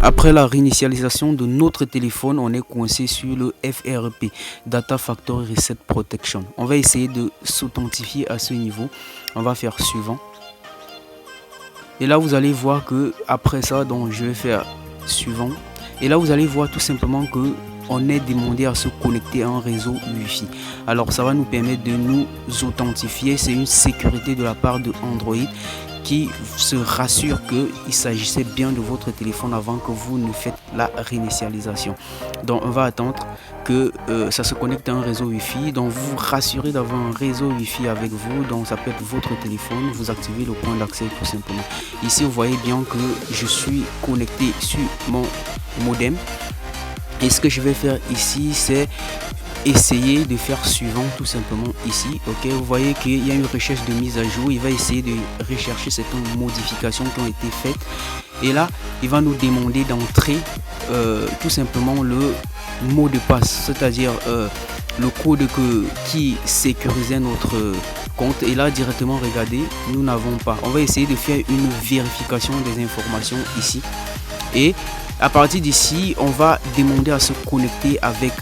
Après la réinitialisation de notre téléphone, on est coincé sur le FRP, Data Factory Reset Protection. On va essayer de s'authentifier à ce niveau. On va faire suivant. Et là, vous allez voir que après ça, donc je vais faire suivant. Et là, vous allez voir tout simplement que on est demandé à se connecter à un réseau Wi-Fi. Alors, ça va nous permettre de nous authentifier. C'est une sécurité de la part de Android qui se rassure qu'il s'agissait bien de votre téléphone avant que vous ne faites la réinitialisation. Donc on va attendre que ça se connecte à un réseau Wi-Fi. Donc vous vous rassurez d'avoir un réseau Wi-Fi avec vous. Donc ça peut être votre téléphone. Vous activez le point d'accès tout simplement. Ici vous voyez bien que je suis connecté sur mon modem. Et ce que je vais faire ici, c'est essayer de faire suivant tout simplement ici. Ok, vous voyez qu'il y a une recherche de mise à jour. Il va essayer de rechercher certaines modifications qui ont été faites. Et là, il va nous demander d'entrer tout simplement le mot de passe, c'est-à-dire le code qui sécurisait notre compte. Et là, directement, regardez, nous n'avons pas. On va essayer de faire une vérification des informations ici. Et à partir d'ici, on va demander à se connecter avec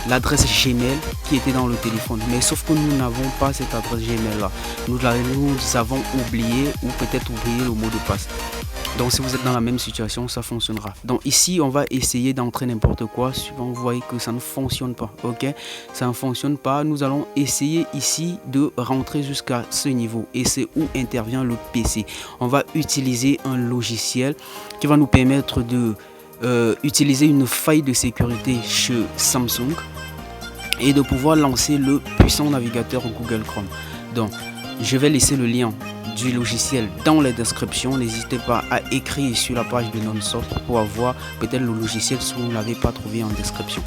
l'adresse Gmail qui était dans le téléphone, mais sauf que nous n'avons pas cette adresse Gmail là. Nous avons oublié ou peut-être oublié le mot de passe. Donc si vous êtes dans la même situation, ça fonctionnera. Donc ici on va essayer d'entrer n'importe quoi. Suivant, vous voyez que ça ne fonctionne pas. Ok, ça ne fonctionne pas. Nous allons essayer ici de rentrer jusqu'à ce niveau et c'est où intervient le PC. On va utiliser un logiciel qui va nous permettre de utiliser une faille de sécurité chez Samsung et de pouvoir lancer le puissant navigateur Google Chrome. Donc je vais laisser le lien du logiciel dans la description. N'hésitez pas à écrire sur la page de Nonsoft pour avoir peut-être le logiciel si vous ne l'avez pas trouvé en description.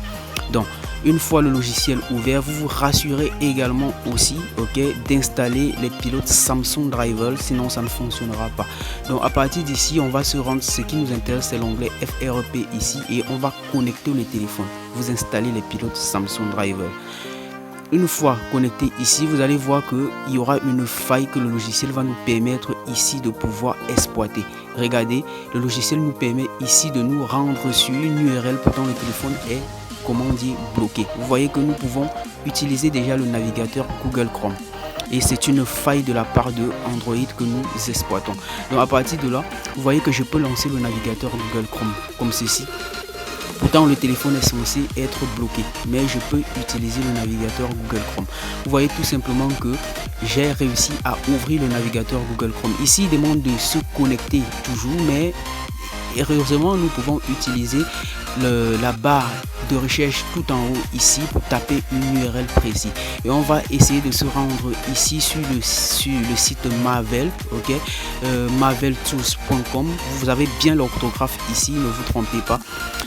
Donc une fois le logiciel ouvert, vous vous rassurez également aussi d'installer les pilotes Samsung Driver, sinon ça ne fonctionnera pas. Donc à partir d'ici, on va se rendre, ce qui nous intéresse c'est l'onglet FRP ici et on va connecter le téléphone. Vous installez les pilotes Samsung Driver. Une fois connecté ici, vous allez voir qu'il y aura une faille que le logiciel va nous permettre ici de pouvoir exploiter. Regardez, le logiciel nous permet ici de nous rendre sur une URL, pourtant le téléphone est, comment dire, bloqué. Vous voyez que nous pouvons utiliser déjà le navigateur Google Chrome. Et c'est une faille de la part de Android que nous exploitons. Donc à partir de là, vous voyez que je peux lancer le navigateur Google Chrome comme ceci. Pourtant le téléphone est censé être bloqué, mais je peux utiliser le navigateur Google Chrome. Vous voyez tout simplement que j'ai réussi à ouvrir le navigateur Google Chrome. Ici il demande de se connecter toujours, mais heureusement nous pouvons utiliser la barre de recherche tout en haut ici pour taper une URL précise et on va essayer de se rendre ici sur le site Mavel, maveltools.com. vous avez bien l'orthographe ici, ne vous trompez pas.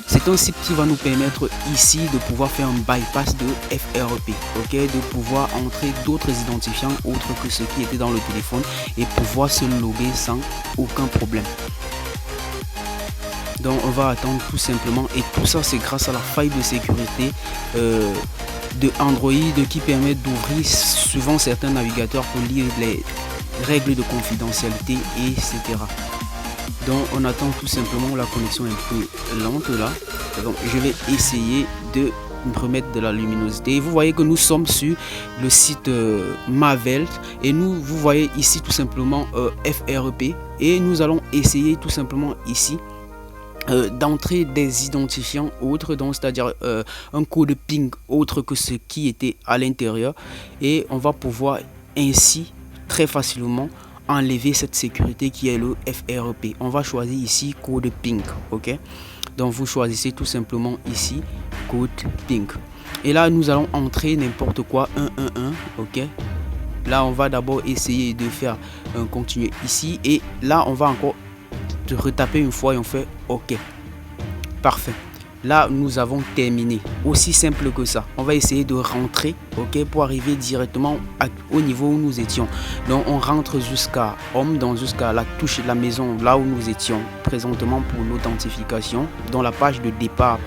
C'est un site qui va nous permettre ici de pouvoir faire un bypass de FRP, de pouvoir entrer d'autres identifiants autres que ceux qui étaient dans le téléphone et pouvoir se loguer sans aucun problème. Donc on va attendre tout simplement et tout ça c'est grâce à la faille de sécurité de Android qui permet d'ouvrir souvent certains navigateurs pour lire les règles de confidentialité etc. Donc on attend tout simplement, la connexion est un peu lente là. Donc je vais essayer de remettre de la luminosité. Et vous voyez que nous sommes sur le site Mavel et vous voyez ici tout simplement FRP et nous allons essayer tout simplement ici d'entrer des identifiants autres, donc c'est-à-dire un code ping autre que ce qui était à l'intérieur et on va pouvoir ainsi très facilement enlever cette sécurité qui est le FRP. On va choisir ici code ping, donc vous choisissez tout simplement ici code ping et là nous allons entrer n'importe quoi 111. Là on va d'abord essayer de faire un continuer ici et là on va encore de retaper une fois et on fait OK. Parfait. Là nous avons terminé, aussi simple que ça. On va essayer de rentrer pour arriver directement au niveau où nous étions. Donc on rentre jusqu'à Home, donc jusqu'à la touche de la maison là où nous étions présentement pour l'authentification, dans la page de départ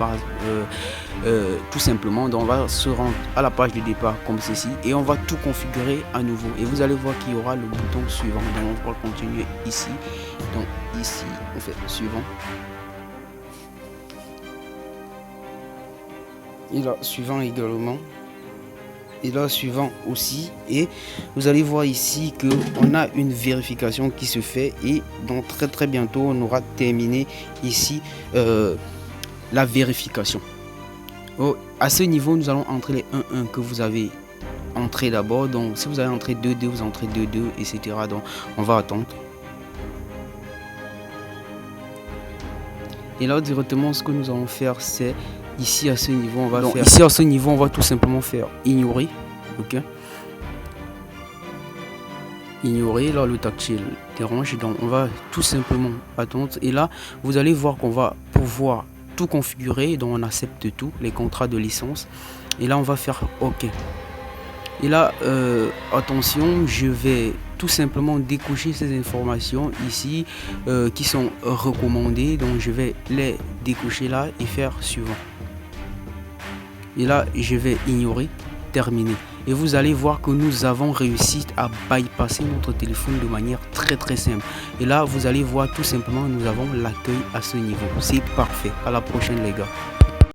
tout simplement. Donc on va se rendre à la page de départ comme ceci et on va tout configurer à nouveau et vous allez voir qu'il y aura le bouton suivant. Donc on va continuer ici, donc ici on fait suivant. Et là, suivant également. Et là, suivant aussi. Et vous allez voir ici que on a une vérification qui se fait. Et donc très bientôt, on aura terminé ici la vérification. À ce niveau, nous allons entrer les 1-1 que vous avez entré d'abord. Donc si vous avez entré 2-2, vous entrez 2-2, etc. Donc on va attendre. Et là directement, ce que nous allons faire, c'est ici à ce niveau, ici à ce niveau, on va tout simplement faire ignorer. Ok. Ignorer, là le tactile dérange, donc on va tout simplement attendre. Et là, vous allez voir qu'on va pouvoir tout configurer, donc on accepte tout, les contrats de licence. Et là, on va faire OK. Et là, attention, je vais tout simplement décocher ces informations ici qui sont recommandées. Donc, je vais les décocher là et faire suivant. Et là, je vais ignorer, terminer. Et vous allez voir que nous avons réussi à bypasser notre téléphone de manière très simple. Et là, vous allez voir tout simplement, nous avons l'accueil à ce niveau. C'est parfait. À la prochaine les gars.